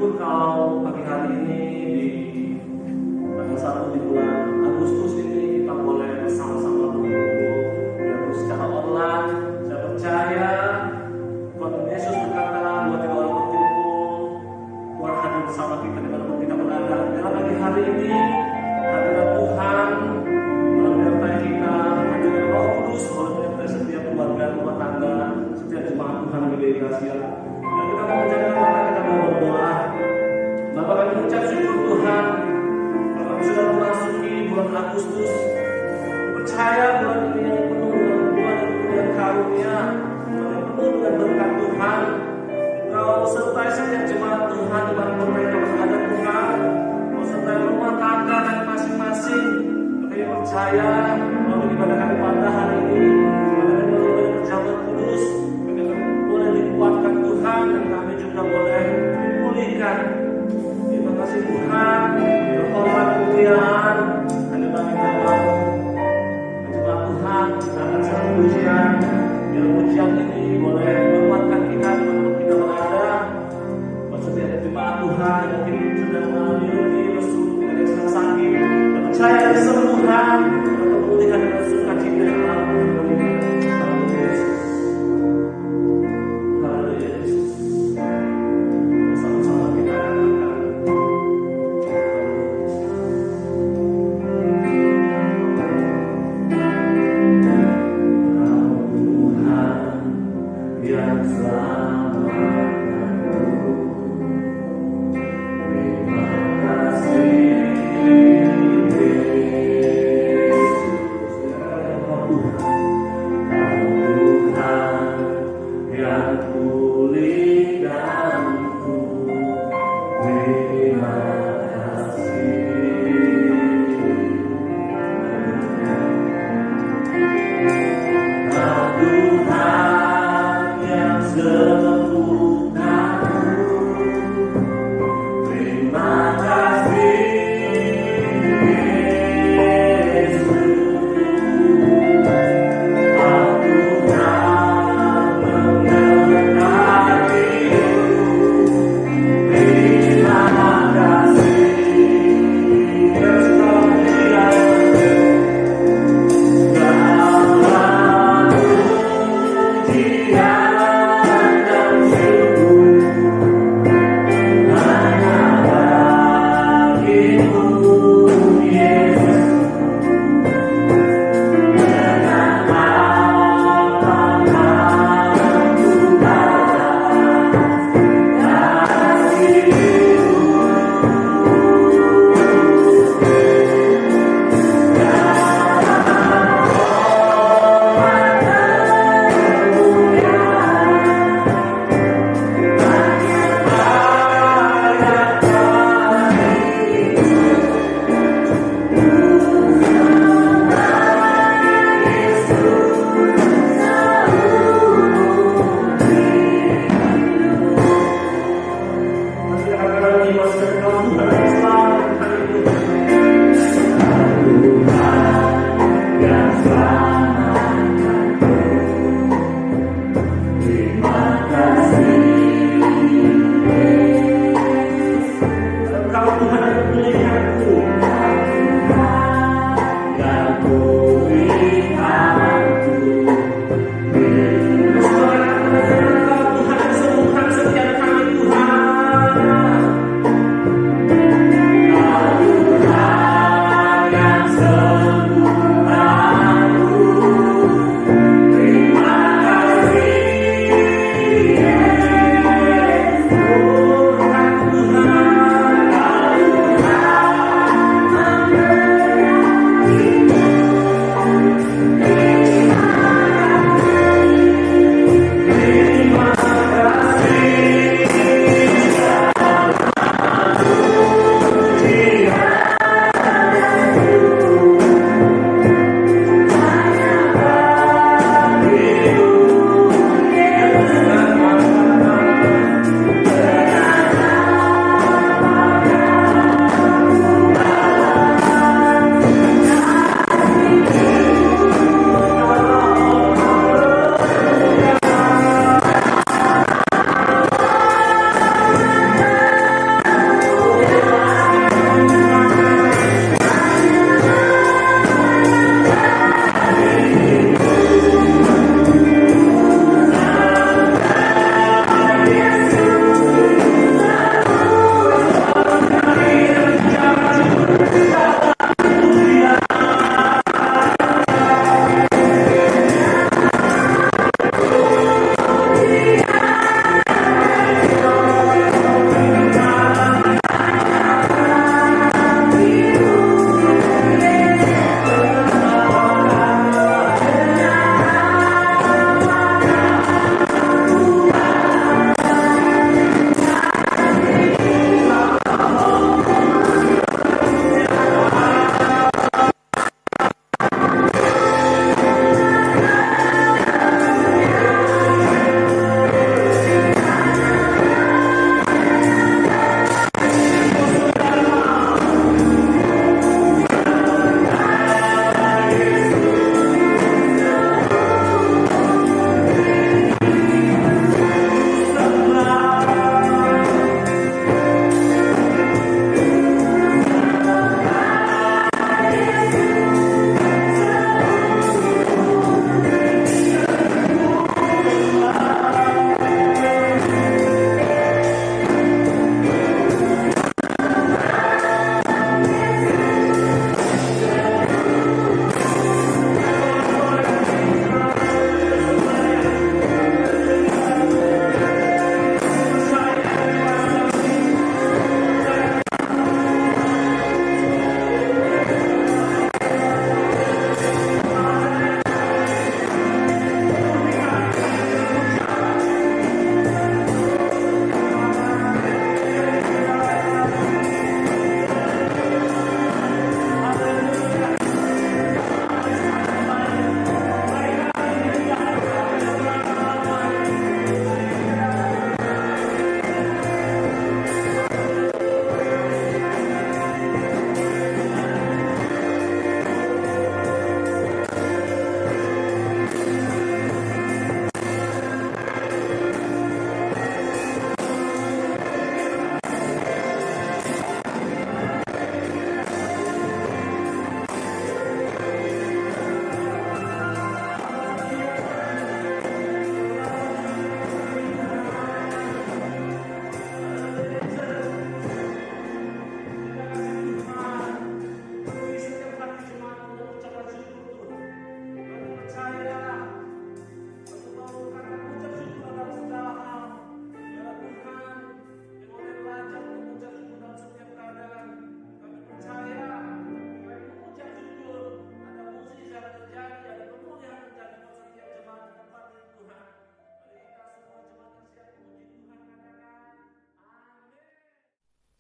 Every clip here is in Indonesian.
bersyukur kalau pagi hari ini di tanggal 1 di bulan Agustus ini kita boleh bersama-sama berkumpul yaitu secara online. Saya percaya Tuhan Yesus berkata, buat tiga orang berkumpul, Tuhan hadir bersama kita dimanapun kita berada. Dalam pagi hari ini hadirat Tuhan menyertai kita, hadirat Roh Kudus menyertai setiap keluarga, rumah tangga, setiap jemaat Tuhan yang dikasihi. Dan kita mau menjaga mata, kita mau berdoa. Bapak kami mengucap syukur Tuhan, kami sudah memasuki bulan Agustus. Percaya bulan ini yang penuh dengan Tuhan, yang penuh dengan karunia, yang penuh dengan berkat Tuhan. Engkau sertai setiap jemaat Tuhan di mana mereka berada Tuhan. Engkau sertai rumah tangga dan masing-masing. Kami percaya bahwa ibadah kami pada hari ini adalah ibadah perjamuan kudus. Kami boleh dikuatkan Tuhan dan kami juga boleh dipulihkan. Terima kasih Tuhan, berhormat kemuliaan hanya bagi nama-Mu. Menjemput Tuhan, kita akan satu pujian. Biar pujian ini boleh menguatkan kita dimanapun kita berada. Maksudnya jemaat Tuhan yang mungkin sedang mengalami letih, lesu, ada yang sedang sakit, dan percaya ada kesembuhan, dan pemulihan dan sukacita yang telah memberikan. Haleluya Yesus. Haleluya Yesus. Bersama-sama kita katakan. Yang selamatkanku, terima kasih Yesus. Kau Tuhan yang pulihkanku, terima kasih. Kau Tuhan yang sembuhkanku, terima kasih Yesus. Kau Tuhan menyertai-Ku, terima kasih. Yesus kau pujian, segala pujian.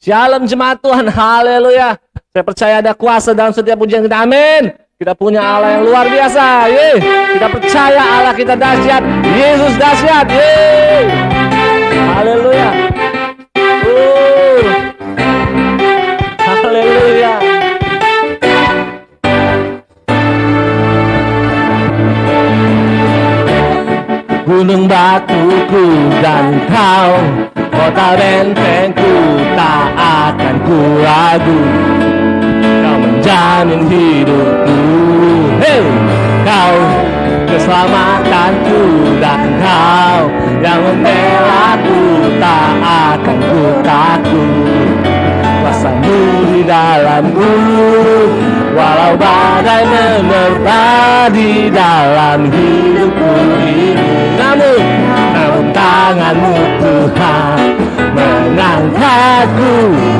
Shalom jemaat Tuhan, haleluya. Saya percaya ada kuasa dalam setiap pujian kita, amin. Kita punya Allah yang luar biasa, yeay. Kita percaya Allah kita dahsyat, Yesus dahsyat, yeay. Haleluya. Haleluya. Gunung batuku dan kau, kota bentengku, tak akan ku ragu. Kau menjamin hidupku, hey! Kau keselamatanku dan kau yang membelaku, tak akan ku takut. Kuasa-Mu di dalamku, walau badai menerpa di dalam hidupku ini. Namun tangan-Mu Tuhan mengangkatku.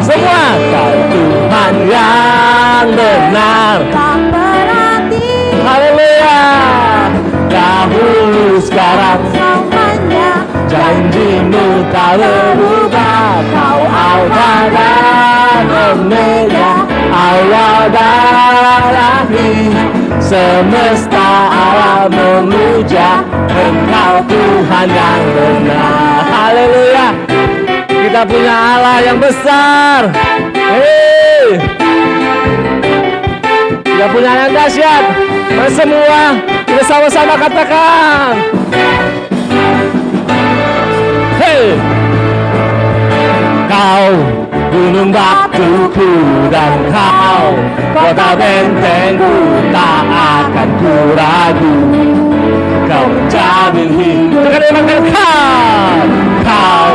Semua Kau Tuhan yang benar. Haleluya. Dahulu sekarang selamanya, janji-Mu tak berubah. Kau Alfa dan Omega, awal dan akhir. Semesta alam memuja Engkau Tuhan yang benar. Haleluya. Kita punya Allah yang besar. Hey. Kita punya Allah yang dahsyat. Mari semua kita sama-sama katakan. Hey. Kau gunung batuku dan kau kota bentengku, tak akan ku ragu. Kau menjamin hidup dengan kau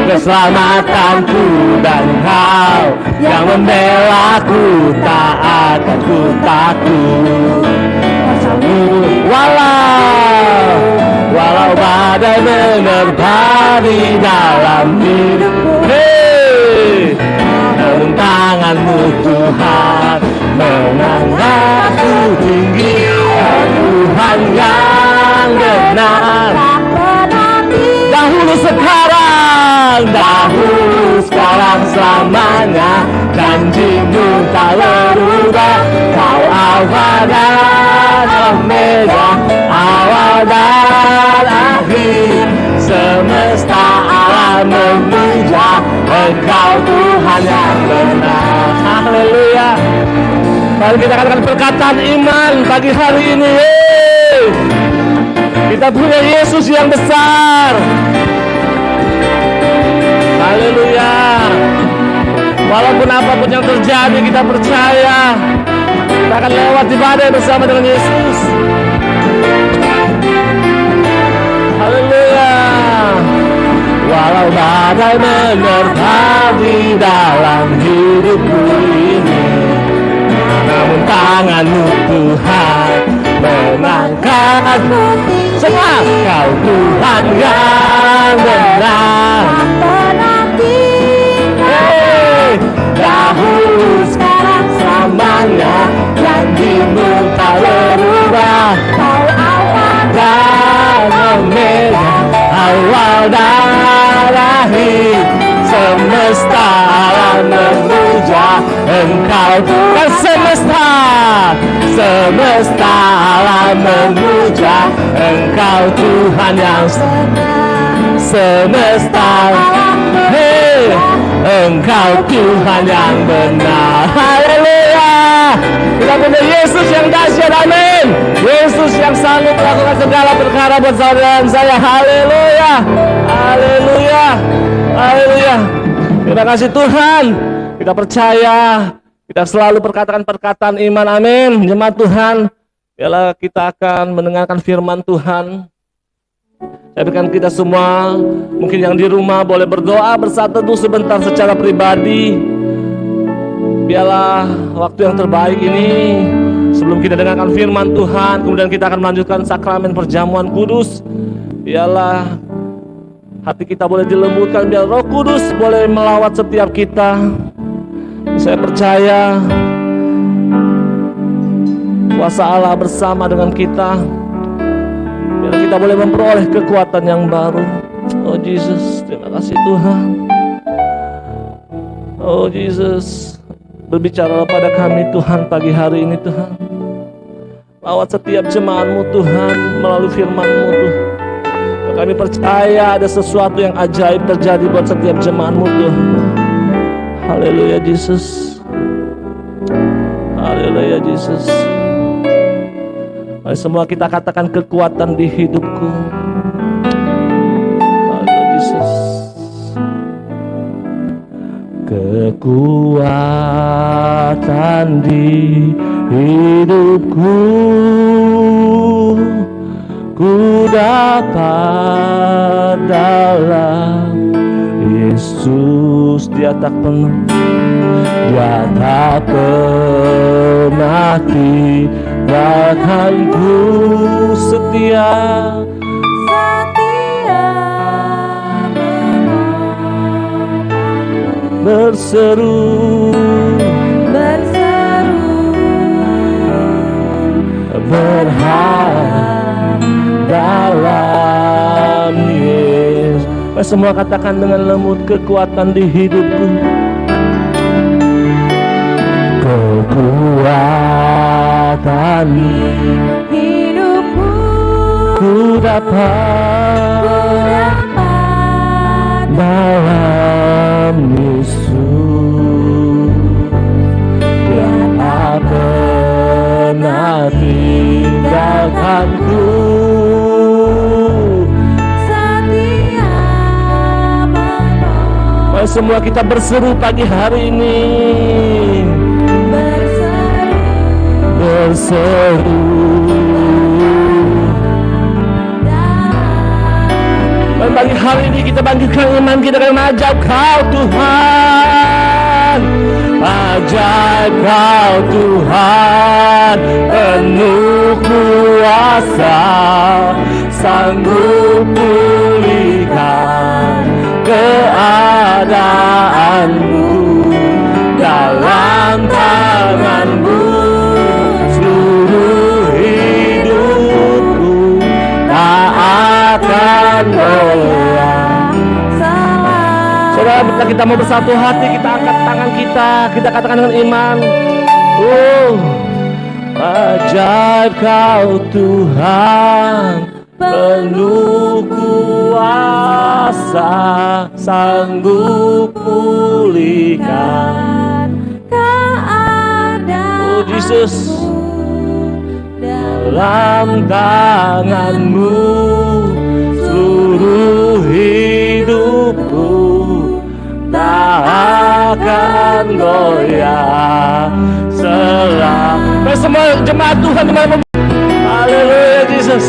keselamatanku dan kau yang membelaku, tak akan ku takut. Walau badai menerpa di dalam hidupku, hey! Namun tangan-Mu Tuhan mengangkatku tinggi. Tuhan yang benar. Dahulu sekarang selamanya, janji-Mu tak berubah. Kau Alfa dan Omega, awal dan akhir. Semesta alam memuja Engkau Tuhan yang benar. Haleluya. Mari kita katakan perkataan iman pagi hari ini. Kita punya Yesus yang besar. Haleluya. Walaupun apapun yang terjadi, kita percaya kita akan lewati badai bersama dengan Yesus. Haleluya. Walau badai menerpa di dalam hidupku ini, namun tangan-Mu Tuhan mengangkatku. Semua Kau Tuhan yang benar. Hey! Dahulu sekarang selamanya, janji-Mu tak berubah. Kau Alfa dan Omega, awal dan akhir. Semesta alam memuja Engkau Tuhan. Semesta alam memuja Engkau Tuhan yang semesta alam. Hey, Engkau Tuhan yang benar. Haleluya. Kita punya Yesus yang dahsyat, amin. Yesus yang sanggup melakukan segala perkara buat saudara dan saya. Haleluya. Haleluya. Haleluya. Terima kasih Tuhan. Kita percaya, kita selalu perkatakan perkataan iman, amin. Jemaat Tuhan, biarlah kita akan mendengarkan firman Tuhan. Saya berikan kita semua, mungkin yang di rumah boleh berdoa bersatu teduh sebentar secara pribadi. Biarlah waktu yang terbaik ini, sebelum kita dengarkan firman Tuhan, kemudian kita akan melanjutkan sakramen perjamuan kudus. Biarlah hati kita boleh dilembutkan, biar Roh Kudus boleh melawat setiap kita. Saya percaya kuasa Allah bersama dengan kita, biar kita boleh memperoleh kekuatan yang baru. Oh Yesus, terima kasih Tuhan. Oh Jesus, berbicara pada kami Tuhan pagi hari ini Tuhan. Lawat setiap jemaat-Mu Tuhan melalui firman-Mu Tuhan. Kami percaya ada sesuatu yang ajaib terjadi buat setiap jemaat-Mu Tuhan. Haleluya Jesus. Haleluya Jesus. Mari semua kita katakan kekuatan di hidupku. Haleluya Jesus. Kekuatan di hidupku, ku dapat dalam Yesus. Dia tak pernah tinggalkanku, setia berseru berharap dalam Yesus. Mari semua katakan dengan lembut, kekuatan di hidupku, kekuatan di hidupku, ku dapat dalam Yesus. Dia tak pernah tinggalkanku, setia menolong. Mari semua kita berseru pagi hari ini, berseru. Dan pagi hari ini kita bangkitkan iman kita dengan ajaib Kau Tuhan. Ajaib Kau Tuhan, penuh kuasa, sanggup pulihkan keadaanmu. Dalam tangan-Mu seluruh hidupku tak akan goyah. Saudara, bila kita mau bersatu hati, kita angkat tangan kita katakan dengan iman. Ajaib Kau Tuhan, penuh kuasa, sanggup pulihkan keadaan. Oh Jesus, dalam tangan-Mu seluruh hidupku tak akan goyah. Semua jemaat Tuhan dimana. Haleluya Jesus,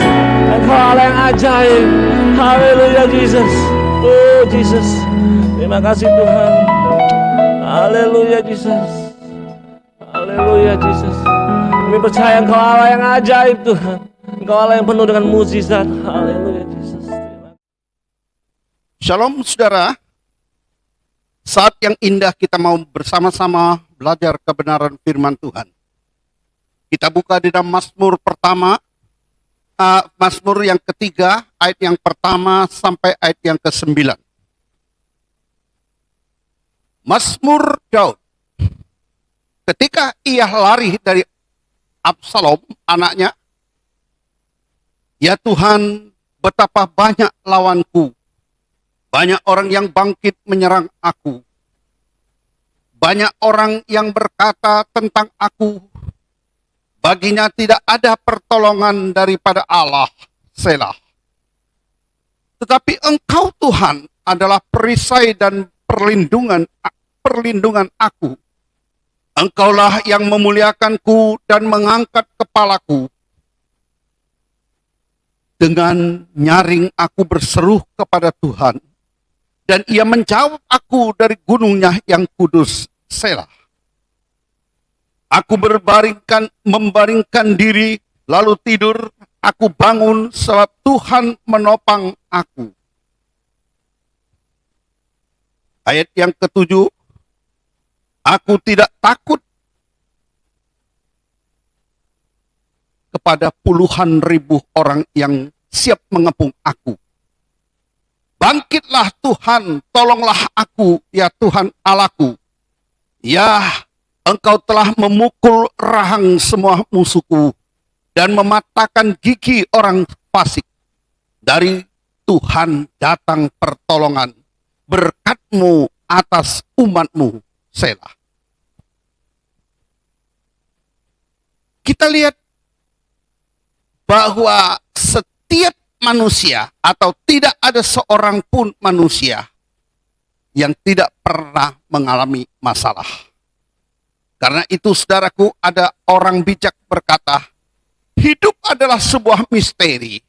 Engkau Allah yang ajaib. Haleluya Jesus. Oh Jesus, terima kasih Tuhan. Haleluya Jesus. Haleluya Jesus. Kami percaya Engkau Allah yang ajaib Tuhan. Engkau Allah yang penuh dengan mukjizat. Haleluya Jesus. Shalom saudara. Saat yang indah kita mau bersama-sama belajar kebenaran firman Tuhan. Kita buka di dalam Mazmur pertama, Mazmur yang ketiga, ayat yang pertama sampai ayat yang ke-9. Mazmur Daud. Ketika ia lari dari Absalom, anaknya, ya Tuhan, betapa banyak lawanku. Banyak orang yang bangkit menyerang aku. Banyak orang yang berkata tentang aku, baginya tidak ada pertolongan daripada Allah. Selah. Tetapi Engkau Tuhan adalah perisai dan perlindungan aku. Engkaulah yang memuliakanku dan mengangkat kepalaku. Dengan nyaring aku berseru kepada Tuhan, dan Ia menjawab aku dari gunungnya yang kudus. Selah. Aku membaringkan diri, lalu tidur. Aku bangun sebab Tuhan menopang aku. Ayat yang ke-7. Aku tidak takut kepada puluhan ribu orang yang siap mengepung aku. Bangkitlah Tuhan, tolonglah aku, ya Tuhan Allahku. Ya, engkau telah memukul rahang semua musuhku dan mematahkan gigi orang fasik. Dari Tuhan datang pertolongan, berkat-Mu atas umat-Mu. Selah. Kita lihat bahwa setiap manusia atau tidak ada seorang pun manusia yang tidak pernah mengalami masalah. Karena itu saudaraku, ada orang bijak berkata, hidup adalah sebuah misteri.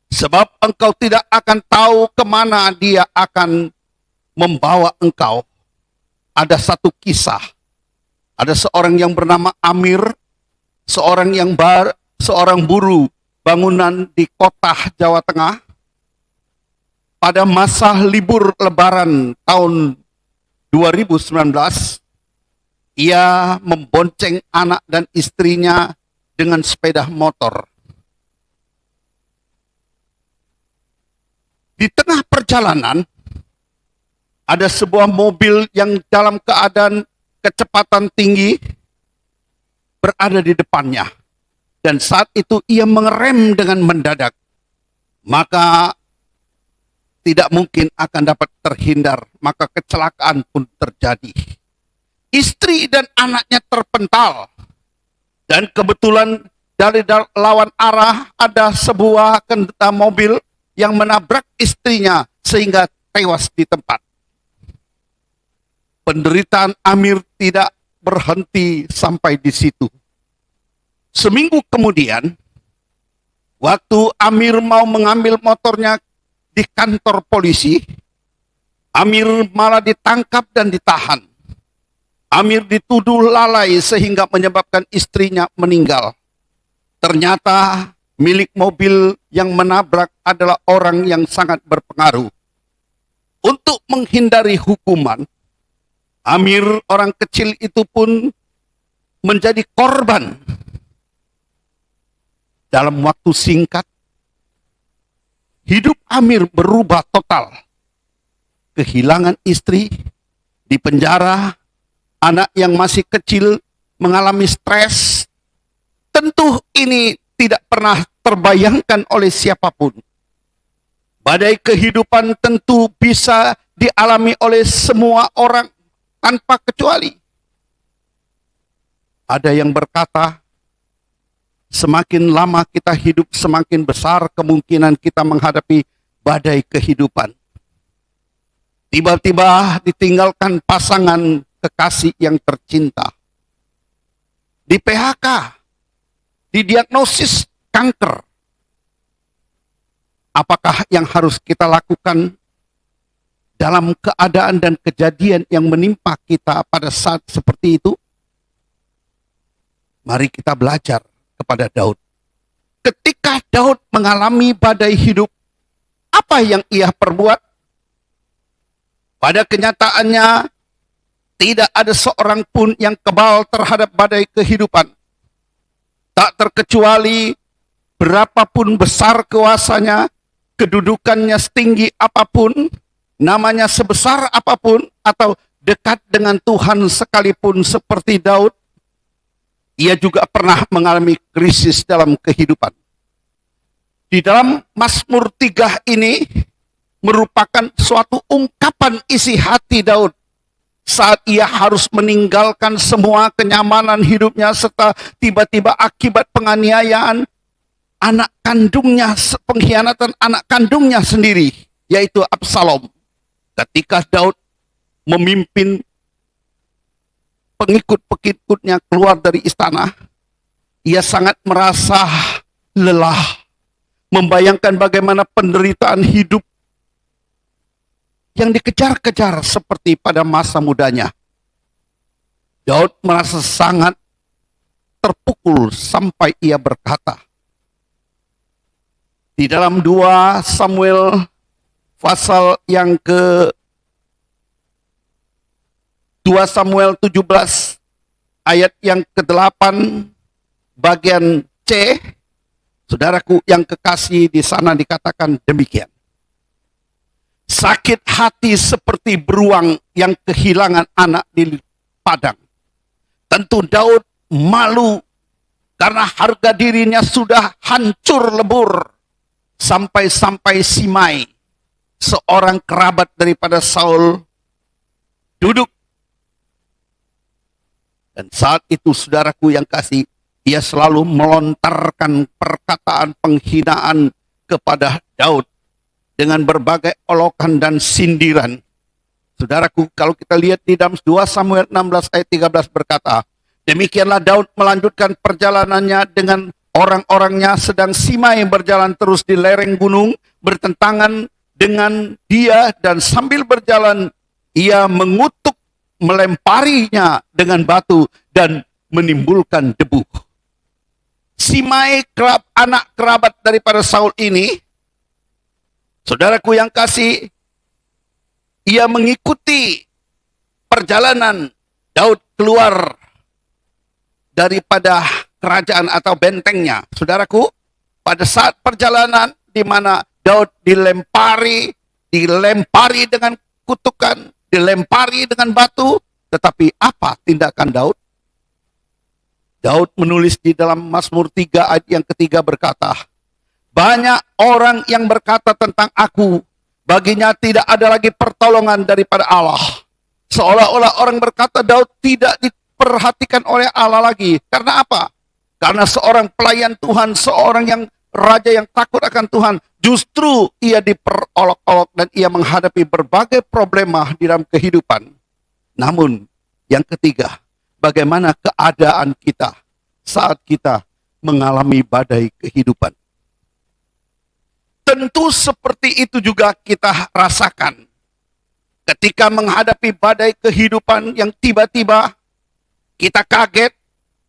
Sebab engkau tidak akan tahu kemana dia akan membawa engkau. Ada satu kisah. Ada seorang yang bernama Amir, seorang buruh bangunan di kota Jawa Tengah. Pada masa libur lebaran tahun 2019, ia membonceng anak dan istrinya dengan sepeda motor. Di tengah perjalanan, ada sebuah mobil yang dalam keadaan kecepatan tinggi berada di depannya. Dan saat itu ia mengerem dengan mendadak. Maka tidak mungkin akan dapat terhindar, maka kecelakaan pun terjadi. Istri dan anaknya terpental. Dan kebetulan dari lawan arah ada sebuah kereta mobil yang menabrak istrinya sehingga tewas di tempat. Penderitaan Amir tidak berhenti sampai di situ. Seminggu kemudian, waktu Amir mau mengambil motornya di kantor polisi, Amir malah ditangkap dan ditahan. Amir dituduh lalai sehingga menyebabkan istrinya meninggal. Ternyata milik mobil yang menabrak adalah orang yang sangat berpengaruh. Untuk menghindari hukuman, Amir orang kecil itu pun menjadi korban. Dalam waktu singkat, hidup Amir berubah total. Kehilangan istri, di penjara, anak yang masih kecil mengalami stres. Tentu ini tidak pernah terbayangkan oleh siapapun. Badai kehidupan tentu bisa dialami oleh semua orang tanpa kecuali. Ada yang berkata, semakin lama kita hidup, semakin besar kemungkinan kita menghadapi badai kehidupan. Tiba-tiba ditinggalkan pasangan kekasih yang tercinta. Di PHK, didiagnosis kanker. Apakah yang harus kita lakukan dalam keadaan dan kejadian yang menimpa kita pada saat seperti itu? Mari kita belajar kepada Daud. Ketika Daud mengalami badai hidup, apa yang ia perbuat? Pada kenyataannya, tidak ada seorang pun yang kebal terhadap badai kehidupan. Tak terkecuali berapapun besar kuasanya, kedudukannya setinggi apapun, namanya sebesar apapun, atau dekat dengan Tuhan sekalipun seperti Daud, ia juga pernah mengalami krisis dalam kehidupan. Di dalam Mazmur 3 ini merupakan suatu ungkapan isi hati Daud saat ia harus meninggalkan semua kenyamanan hidupnya serta tiba-tiba akibat penganiayaan anak kandungnya, pengkhianatan anak kandungnya sendiri, yaitu Absalom. Ketika Daud memimpin pengikut-pengikutnya keluar dari istana, ia sangat merasa lelah, membayangkan bagaimana penderitaan hidup yang dikejar-kejar seperti pada masa mudanya. Daud merasa sangat terpukul sampai ia berkata, di dalam 2 Samuel pasal yang ke 2 Samuel 17 ayat yang ke-8 bagian C, saudaraku yang kekasih, di sana dikatakan demikian. Sakit hati seperti beruang yang kehilangan anak di padang. Tentu Daud malu karena harga dirinya sudah hancur lebur. Sampai-sampai Simei, seorang kerabat daripada Saul, duduk. Dan saat itu saudaraku yang kasih, ia selalu melontarkan perkataan penghinaan kepada Daud dengan berbagai olokan dan sindiran. Saudaraku, kalau kita lihat di dalam 2 Samuel 16 ayat 13 berkata, demikianlah Daud melanjutkan perjalanannya dengan orang-orangnya, sedang Simei berjalan terus di lereng gunung bertentangan dengan dia, dan sambil berjalan ia mengutuk, melemparinya dengan batu dan menimbulkan debu. Simei, anak kerabat daripada Saul ini, saudaraku yang kasih, ia mengikuti perjalanan Daud keluar daripada kerajaan atau bentengnya. Saudaraku, pada saat perjalanan di mana Daud dilempari dengan kutukan, dilempari dengan batu, tetapi apa tindakan Daud? Daud menulis di dalam Mazmur 3 ayat yang ketiga berkata, banyak orang yang berkata tentang aku, baginya tidak ada lagi pertolongan daripada Allah. Seolah-olah orang berkata Daud tidak diperhatikan oleh Allah lagi. Karena apa? Karena seorang pelayan Tuhan, seorang yang raja yang takut akan Tuhan, justru ia diperolok-olok dan ia menghadapi berbagai problema di dalam kehidupan. Namun, yang ketiga, bagaimana keadaan kita saat kita mengalami badai kehidupan. Tentu seperti itu juga kita rasakan. Ketika menghadapi badai kehidupan yang tiba-tiba kita kaget,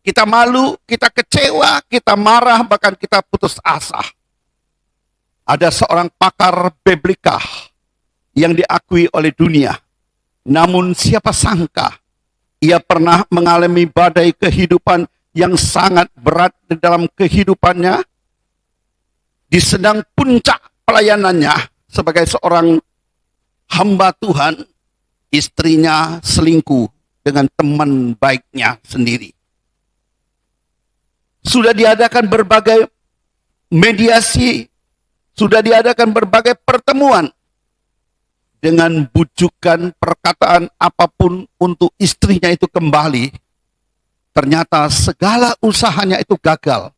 kita malu, kita kecewa, kita marah, bahkan kita putus asa. Ada seorang pakar biblika yang diakui oleh dunia. Namun siapa sangka ia pernah mengalami badai kehidupan yang sangat berat di dalam kehidupannya. Di sedang puncak pelayanannya sebagai seorang hamba Tuhan, istrinya selingkuh dengan teman baiknya sendiri. Sudah diadakan berbagai mediasi, sudah diadakan berbagai pertemuan dengan bujukan perkataan apapun untuk istrinya itu kembali. Ternyata segala usahanya itu gagal.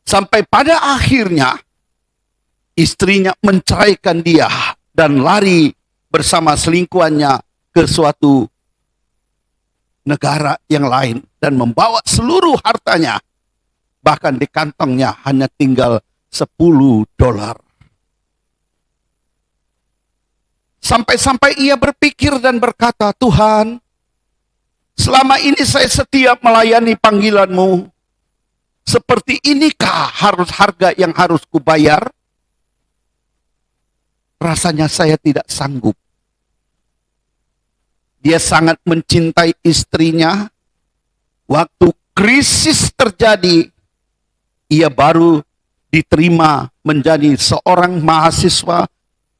Sampai pada akhirnya istrinya menceraikan dia dan lari bersama selingkuhannya ke suatu negara yang lain dan membawa seluruh hartanya. Bahkan di kantongnya hanya tinggal $10. Sampai-sampai ia berpikir dan berkata, Tuhan, selama ini saya setia melayani panggilan-Mu. Seperti inikah harus harga yang harus kubayar? Rasanya saya tidak sanggup. Dia sangat mencintai istrinya. Waktu krisis terjadi, ia baru diterima menjadi seorang mahasiswa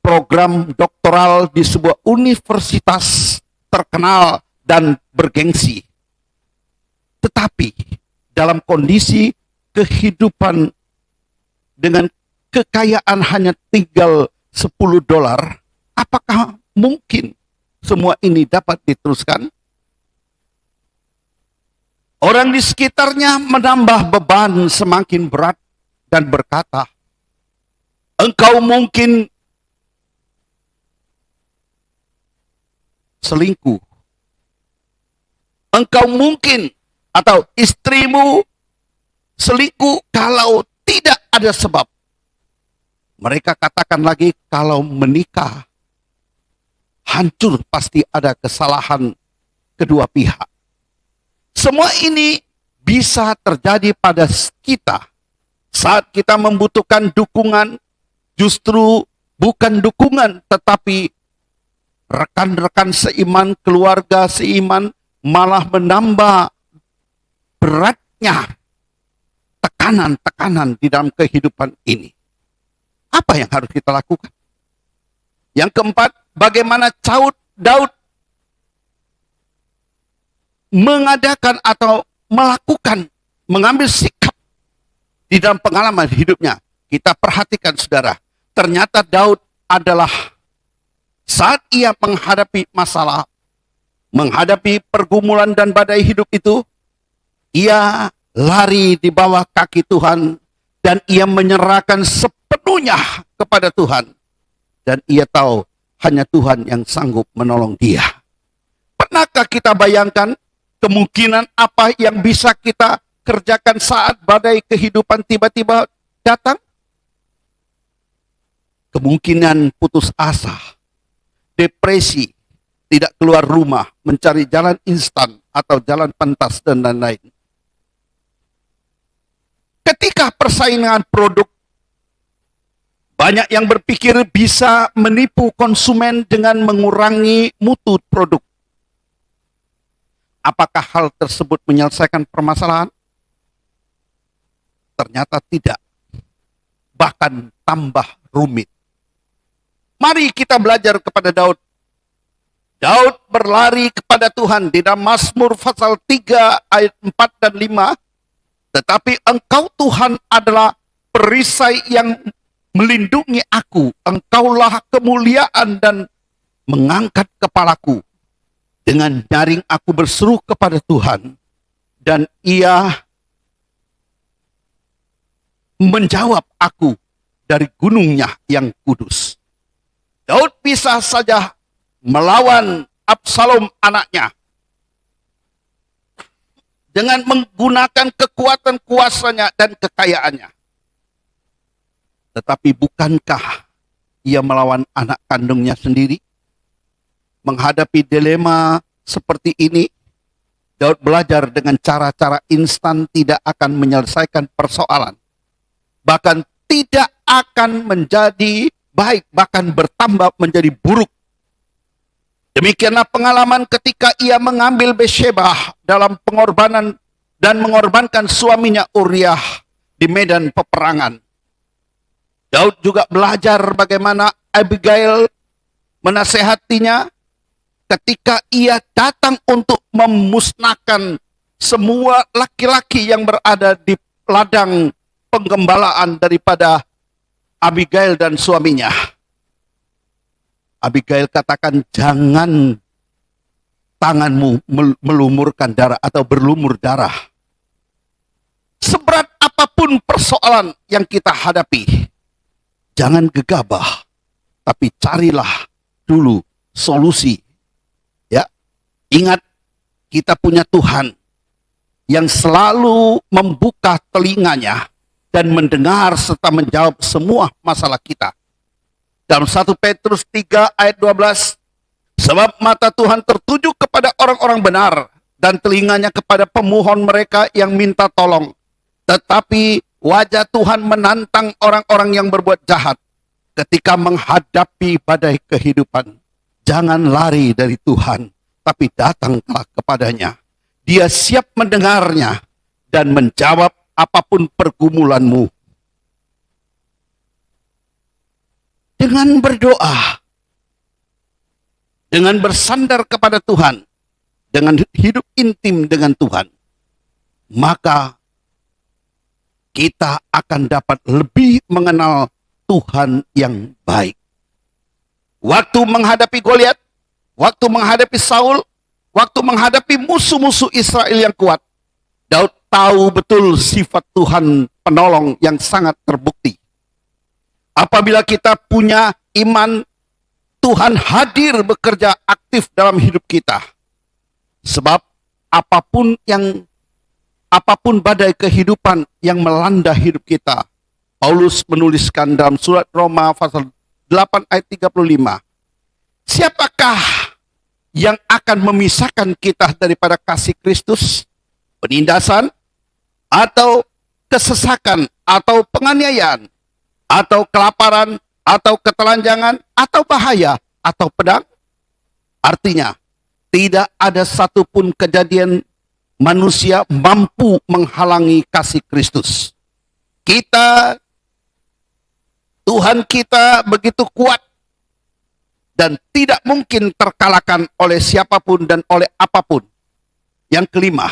program doktoral di sebuah universitas terkenal dan bergengsi. Tetapi dalam kondisi kehidupan dengan kekayaan hanya tinggal $10, apakah mungkin semua ini dapat diteruskan? Orang di sekitarnya menambah beban semakin berat dan berkata, engkau mungkin selingkuh. Engkau mungkin atau istrimu selingkuh kalau tidak ada sebab. Mereka katakan lagi kalau menikah hancur pasti ada kesalahan kedua pihak. Semua ini bisa terjadi pada kita saat kita membutuhkan dukungan, justru bukan dukungan tetapi rekan-rekan seiman, keluarga seiman malah menambah beratnya tekanan-tekanan di dalam kehidupan ini. Apa yang harus kita lakukan? Yang keempat, bagaimana Daud mengadakan atau melakukan, mengambil sikap di dalam pengalaman hidupnya. Kita perhatikan saudara, ternyata Daud adalah saat ia menghadapi masalah, menghadapi pergumulan dan badai hidup itu, ia lari di bawah kaki Tuhan dan ia menyerahkan sepenuhnya kepada Tuhan. Dan ia tahu hanya Tuhan yang sanggup menolong dia. Pernahkah kita bayangkan kemungkinan apa yang bisa kita kerjakan saat badai kehidupan tiba-tiba datang? Kemungkinan putus asa, depresi, tidak keluar rumah, mencari jalan instan atau jalan pintas dan lain-lain. Ketika persaingan produk, banyak yang berpikir bisa menipu konsumen dengan mengurangi mutu produk. Apakah hal tersebut menyelesaikan permasalahan? Ternyata tidak. Bahkan tambah rumit. Mari kita belajar kepada Daud. Daud berlari kepada Tuhan di dalam Mazmur pasal 3 ayat 4 dan 5. Tetapi Engkau Tuhan adalah perisai yang melindungi aku. Engkaulah kemuliaan dan mengangkat kepalaku. Dengan nyaring aku berseru kepada Tuhan. Dan ia menjawab aku dari gunungnya yang kudus. Daud bisa saja melawan Absalom anaknya dengan menggunakan kekuatan kuasanya dan kekayaannya. Tetapi bukankah ia melawan anak kandungnya sendiri? Menghadapi dilema seperti ini, Daud belajar dengan cara-cara instan tidak akan menyelesaikan persoalan. Bahkan tidak akan menjadi baik, bahkan bertambah menjadi buruk. Demikianlah pengalaman ketika ia mengambil Betsheba dalam pengorbanan dan mengorbankan suaminya Uriah di medan peperangan. Daud juga belajar bagaimana Abigail menasehatinya ketika ia datang untuk memusnahkan semua laki-laki yang berada di ladang penggembalaan daripada Abigail dan suaminya. Abigail katakan, jangan tanganmu melumurkan darah atau berlumur darah. Seberat apapun persoalan yang kita hadapi, jangan gegabah, tapi carilah dulu solusi. Ya, ingat kita punya Tuhan yang selalu membuka telinganya dan mendengar serta menjawab semua masalah kita. Dalam 1 Petrus 3 ayat 12, sebab mata Tuhan tertuju kepada orang-orang benar dan telinganya kepada pemohon mereka yang minta tolong. Tetapi wajah Tuhan menantang orang-orang yang berbuat jahat ketika menghadapi badai kehidupan. Jangan lari dari Tuhan, tapi datanglah kepadanya. Dia siap mendengarnya dan menjawab apapun pergumulanmu. Dengan berdoa, dengan bersandar kepada Tuhan, dengan hidup intim dengan Tuhan, maka kita akan dapat lebih mengenal Tuhan yang baik. Waktu menghadapi Goliat, waktu menghadapi Saul, waktu menghadapi musuh-musuh Israel yang kuat, Daud tahu betul sifat Tuhan penolong yang sangat terbukti. Apabila kita punya iman, Tuhan hadir bekerja aktif dalam hidup kita. Sebab apapun badai kehidupan yang melanda hidup kita, Paulus menuliskan dalam surat Roma pasal 8 ayat 35. Siapakah yang akan memisahkan kita daripada kasih Kristus? Penindasan, atau kesesakan, atau penganiayaan, atau kelaparan, atau ketelanjangan, atau bahaya, atau pedang? Artinya, tidak ada satupun kejadian manusia mampu menghalangi kasih Kristus. Tuhan kita begitu kuat dan tidak mungkin terkalahkan oleh siapapun dan oleh apapun. Yang kelima,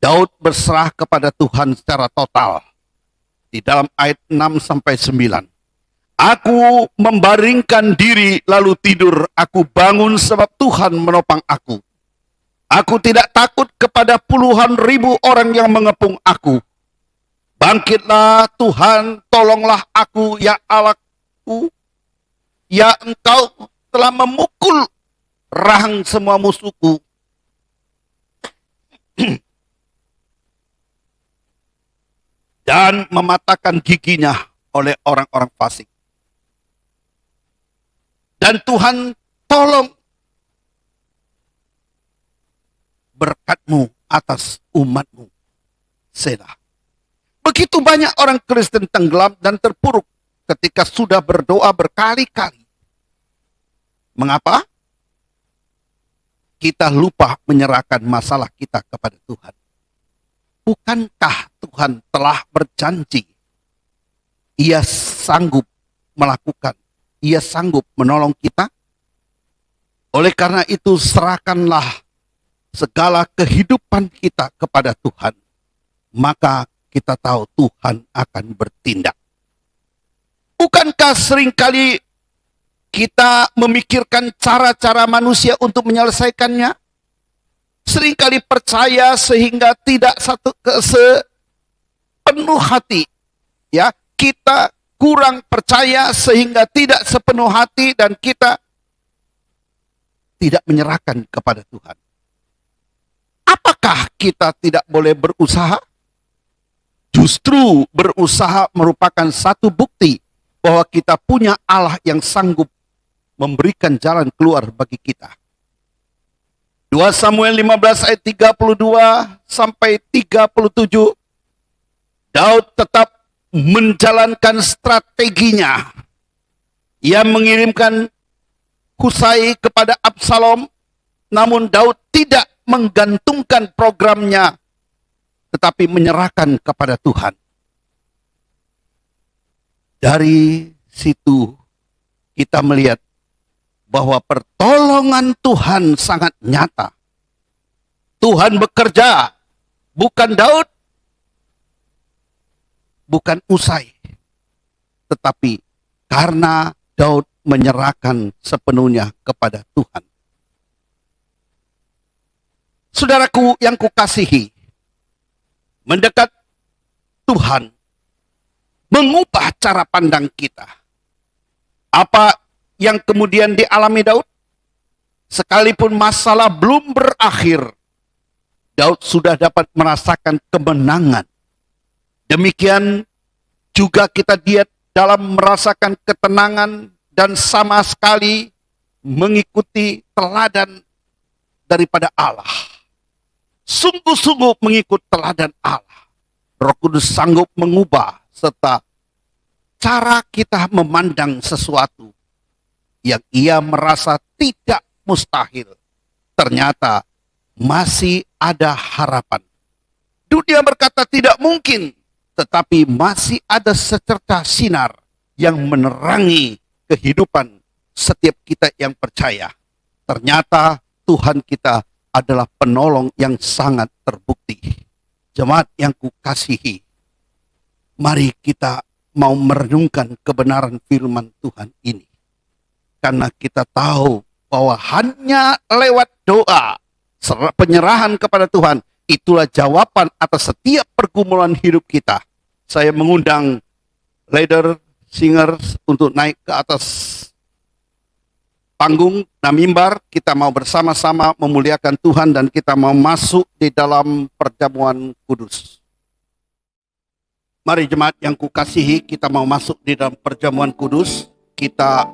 Daud berserah kepada Tuhan secara total. Di dalam ayat 6 sampai 9. Aku membaringkan diri lalu tidur, aku bangun sebab Tuhan menopang aku. Aku tidak takut kepada puluhan ribu orang yang mengepung aku. Bangkitlah Tuhan, tolonglah aku ya Allahku. Ya Engkau telah memukul rahang semua musuhku. Dan mematahkan giginya oleh orang-orang fasik. Dan Tuhan tolong berkat-Mu atas umat-Mu. Selah. Begitu banyak orang Kristen tenggelam dan terpuruk ketika sudah berdoa berkali-kali. Mengapa? Kita lupa menyerahkan masalah kita kepada Tuhan. Bukankah Tuhan telah berjanji, Ia sanggup melakukan, Ia sanggup menolong kita? Oleh karena itu, serahkanlah segala kehidupan kita kepada Tuhan. Maka kita tahu Tuhan akan bertindak. Bukankah seringkali kita memikirkan cara-cara manusia untuk menyelesaikannya? Seringkali percaya sehingga tidak sepenuh hati. Ya, kita kurang percaya sehingga tidak sepenuh hati dan kita tidak menyerahkan kepada Tuhan. Apakah kita tidak boleh berusaha? Justru berusaha merupakan satu bukti bahwa kita punya Allah yang sanggup memberikan jalan keluar bagi kita. 2 Samuel 15 ayat 32 sampai 37. Daud tetap menjalankan strateginya. Ia mengirimkan Husai kepada Absalom, namun Daud tidak menggantungkan programnya, tetapi menyerahkan kepada Tuhan. Dari situ kita melihat bahwa pertolongan Tuhan sangat nyata. Tuhan bekerja, bukan Daud, bukan Usai, tetapi karena Daud menyerahkan sepenuhnya kepada Tuhan. Saudaraku yang kukasihi, mendekat Tuhan mengubah cara pandang kita. Apa yang kemudian dialami Daud? Sekalipun masalah belum berakhir, Daud sudah dapat merasakan kemenangan. Demikian juga kita diet dalam merasakan ketenangan dan sama sekali mengikuti teladan daripada Allah. Sungguh-sungguh mengikut teladan Allah. Roh Kudus sanggup mengubah serta cara kita memandang sesuatu yang ia merasa tidak mustahil, ternyata masih ada harapan. Dunia berkata tidak mungkin, tetapi masih ada secercah sinar yang menerangi kehidupan setiap kita yang percaya. Ternyata Tuhan kita adalah penolong yang sangat terbukti. Jemaat yang kukasihi, mari kita mau merenungkan kebenaran firman Tuhan ini. Karena kita tahu bahwa hanya lewat doa, penyerahan kepada Tuhan, itulah jawaban atas setiap pergumulan hidup kita. Saya mengundang leader, singers untuk naik ke atas panggung dan mimbar. Kita mau bersama-sama memuliakan Tuhan dan kita mau masuk di dalam perjamuan kudus. Mari jemaat yang kukasihi, kita mau masuk di dalam perjamuan kudus. Kita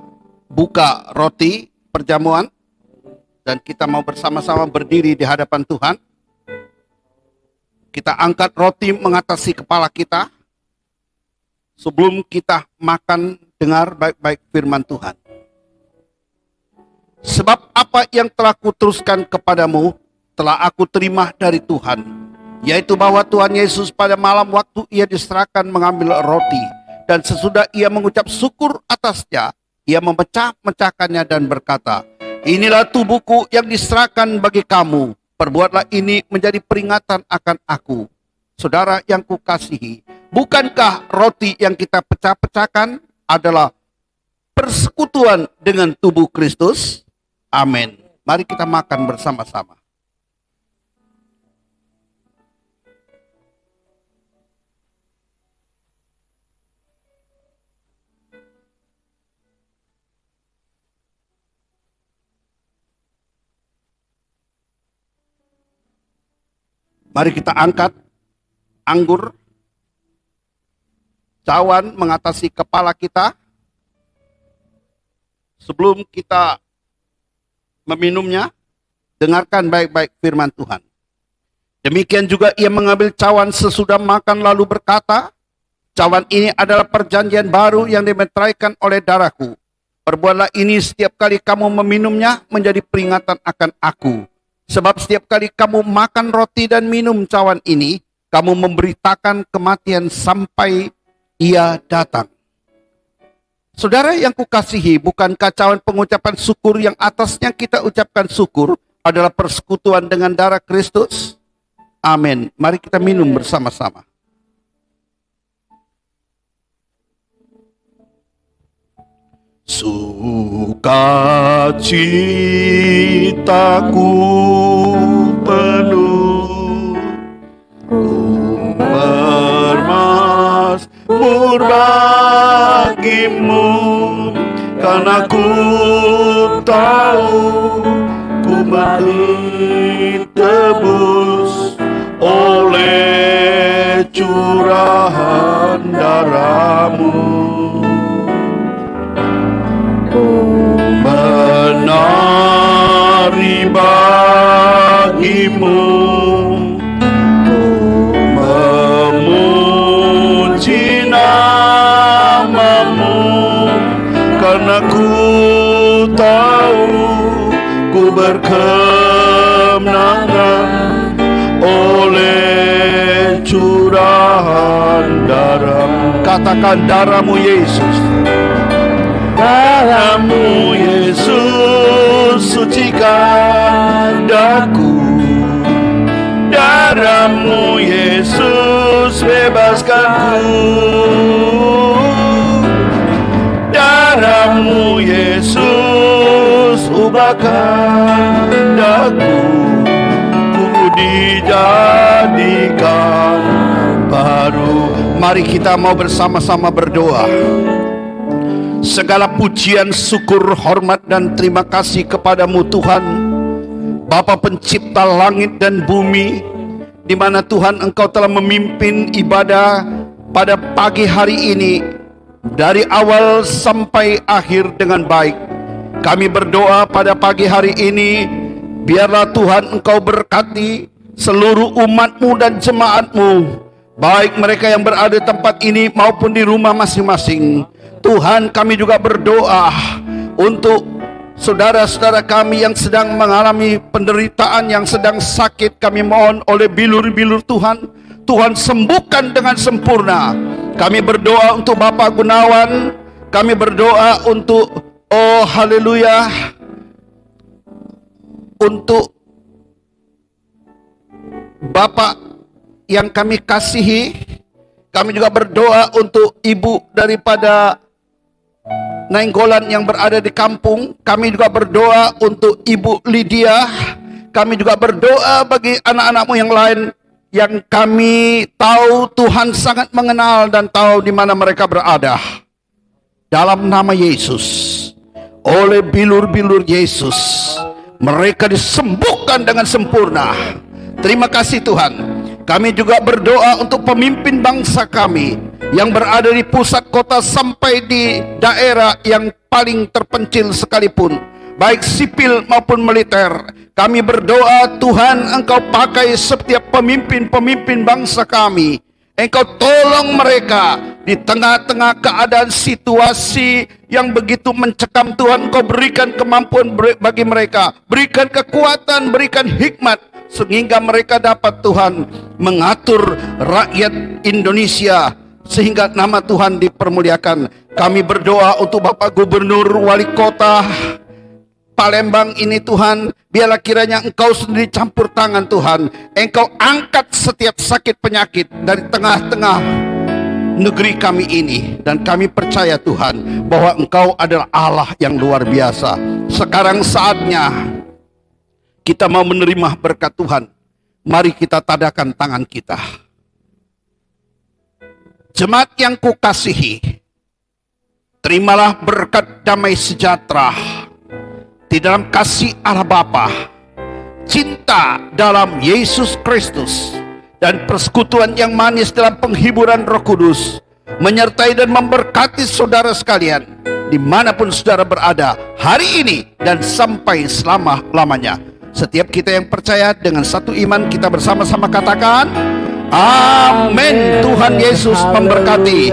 buka roti perjamuan dan kita mau bersama-sama berdiri di hadapan Tuhan. Kita angkat roti mengatasi kepala kita. Sebelum kita makan, dengar baik-baik firman Tuhan. Sebab apa yang telah kuteruskan kepadamu telah aku terima dari Tuhan, yaitu bahwa Tuhan Yesus pada malam waktu ia diserahkan mengambil roti, dan sesudah ia mengucap syukur atasnya, ia memecah-mecahkannya dan berkata, inilah tubuhku yang diserahkan bagi kamu, Perbuatlah ini menjadi peringatan akan aku. Saudara yang kukasihi, bukankah roti yang kita pecah-pecahkan adalah persekutuan dengan tubuh Kristus? Amin. Mari kita makan bersama-sama. Mari kita angkat anggur, cawan mengatasi kepala kita. Sebelum kita meminumnya, dengarkan baik-baik firman Tuhan. Demikian juga ia mengambil cawan sesudah makan lalu berkata, cawan ini adalah perjanjian baru yang dimeteraikan oleh darahku. Perbuatlah ini setiap kali kamu meminumnya menjadi peringatan akan aku. Sebab setiap kali kamu makan roti dan minum cawan ini, kamu memberitakan kematian sampai ia datang. Saudara yang kukasihi, bukankah cawan pengucapan syukur yang atasnya kita ucapkan syukur adalah persekutuan dengan darah Kristus? Amin. Mari kita minum bersama-sama. Sukacitaku penuh, ku bermazmur bagimu, karena ku tahu ku ditebus oleh curahan darahmu. Menari bagimu, memuji namamu, karena ku tahu ku berkemenangan oleh curahan darahmu. Katakan darahmu Yesus. Darahmu Yesus sucikan daku, darahmu Yesus bebaskanku, darahmu Yesus ubahkan daku, ku dijadikan baru. Mari kita mau bersama-sama berdoa. Segala pujian, syukur, hormat, dan terima kasih kepadamu Tuhan, Bapa pencipta langit dan bumi, di mana Tuhan Engkau telah memimpin ibadah pada pagi hari ini, dari awal sampai akhir dengan baik. Kami berdoa pada pagi hari ini, biarlah Tuhan Engkau berkati seluruh umat-Mu dan jemaat-Mu, baik mereka yang berada di tempat ini maupun di rumah masing-masing. Tuhan, kami juga berdoa untuk saudara-saudara kami yang sedang mengalami penderitaan, yang sedang sakit. Kami mohon oleh bilur-bilur Tuhan, Tuhan sembuhkan dengan sempurna. Kami berdoa untuk Bapak Gunawan, kami berdoa untuk, oh haleluya, untuk Bapak yang kami kasihi. Kami juga berdoa untuk ibu daripada Nainggolan yang berada di kampung. Kami juga berdoa untuk Ibu Lydia. Kami juga berdoa bagi anak-anakmu yang lain yang kami tahu Tuhan sangat mengenal dan tahu di mana mereka berada. Dalam nama Yesus, oleh bilur-bilur Yesus, mereka disembuhkan dengan sempurna. Terima kasih Tuhan. Kami juga berdoa untuk pemimpin bangsa kami yang berada di pusat kota sampai di daerah yang paling terpencil sekalipun, baik sipil maupun militer. Kami berdoa Tuhan, Engkau pakai setiap pemimpin-pemimpin bangsa kami. Engkau tolong mereka di tengah-tengah keadaan situasi yang begitu mencekam. Tuhan, Engkau berikan kemampuan bagi mereka, berikan kekuatan, berikan hikmat, sehingga mereka dapat Tuhan mengatur rakyat Indonesia sehingga nama Tuhan dipermuliakan. Kami berdoa untuk Bapak Gubernur, Wali Kota, Palembang ini Tuhan, biarlah kiranya Engkau sendiri campur tangan Tuhan. Engkau angkat setiap sakit penyakit dari tengah-tengah negeri kami ini. Dan kami percaya Tuhan, bahwa Engkau adalah Allah yang luar biasa. Sekarang saatnya kita mau menerima berkat Tuhan. Mari kita tadakan tangan kita. Jemaat yang kukasihi, terimalah berkat damai sejahtera di dalam kasih Allah Bapa, cinta dalam Yesus Kristus, dan persekutuan yang manis dalam penghiburan Roh Kudus menyertai dan memberkati saudara sekalian dimanapun saudara berada hari ini dan sampai selama-lamanya. Setiap kita yang percaya dengan satu iman, kita bersama-sama katakan amin. Tuhan Yesus memberkati.